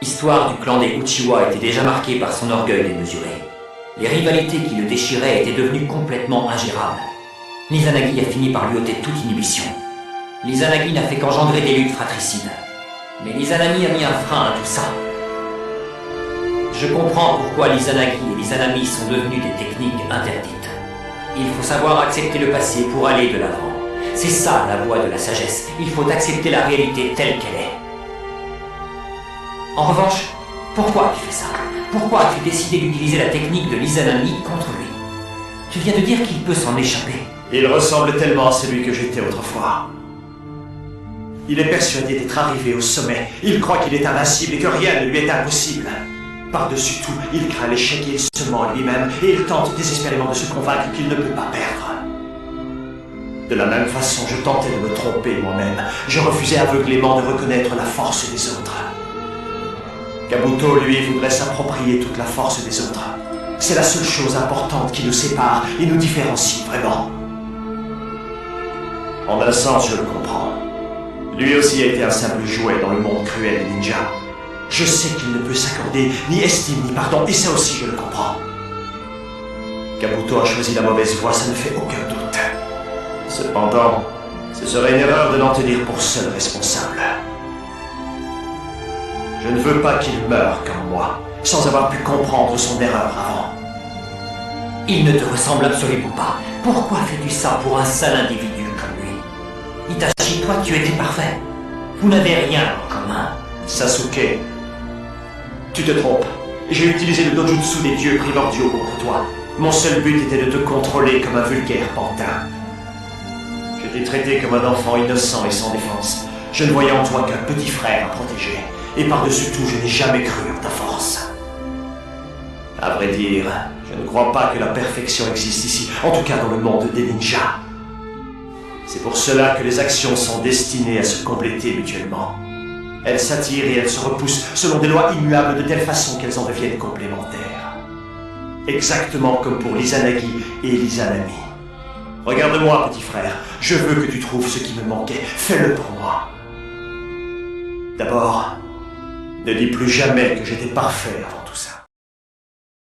L'histoire du clan des Uchiwa était déjà marquée par son orgueil démesuré. Les rivalités qui le déchiraient étaient devenues complètement ingérables. Izanagi a fini par lui ôter toute inhibition. L'Izanagi n'a fait qu'engendrer des luttes fratricides. Mais l'Izanami a mis un frein à tout ça. Je comprends pourquoi l'Izanagi et l'Izanami sont devenus des techniques interdites. Il faut savoir accepter le passé pour aller de l'avant. C'est ça la voie de la sagesse. Il faut accepter la réalité telle qu'elle est. En revanche, pourquoi tu fais ça? Pourquoi as-tu décidé d'utiliser la technique de l'Izanami contre lui? Tu viens de dire qu'il peut s'en échapper. Il ressemble tellement à celui que j'étais autrefois. Il est persuadé d'être arrivé au sommet. Il croit qu'il est invincible et que rien ne lui est impossible. Par-dessus tout, il craint l'échec et il se ment lui-même et il tente désespérément de se convaincre qu'il ne peut pas perdre. De la même façon, je tentais de me tromper moi-même. Je refusais aveuglément de reconnaître la force des autres. Kabuto, lui, voudrait s'approprier toute la force des autres. C'est la seule chose importante qui nous sépare et nous différencie vraiment. En un sens, je le comprends. Lui aussi a été un simple jouet dans le monde cruel des ninjas. Je sais qu'il ne peut s'accorder ni estime ni pardon, et ça aussi je le comprends. Kabuto a choisi la mauvaise voie, ça ne fait aucun doute. Cependant, ce serait une erreur de l'en tenir pour seul responsable. Je ne veux pas qu'il meure comme moi, sans avoir pu comprendre son erreur avant. Il ne te ressemble absolument pas. Pourquoi fais-tu ça pour un sale individu comme lui? Itachi, toi tu étais parfait. Vous n'avez rien en commun. Sasuke, tu te trompes. J'ai utilisé le dojutsu des dieux primordiaux contre toi. Mon seul but était de te contrôler comme un vulgaire pantin. Je t'ai traité comme un enfant innocent et sans défense. Je ne voyais en toi qu'un petit frère à protéger. Et par-dessus tout, je n'ai jamais cru en ta force. À vrai dire, je ne crois pas que la perfection existe ici, en tout cas dans le monde des ninjas. C'est pour cela que les actions sont destinées à se compléter mutuellement. Elles s'attirent et elles se repoussent selon des lois immuables de telle façon qu'elles en deviennent complémentaires. Exactement comme pour l'Izanagi et l'Izanami. Regarde-moi, petit frère, je veux que tu trouves ce qui me manquait, fais-le pour moi. D'abord, ne dis plus jamais que j'étais parfait avant tout ça.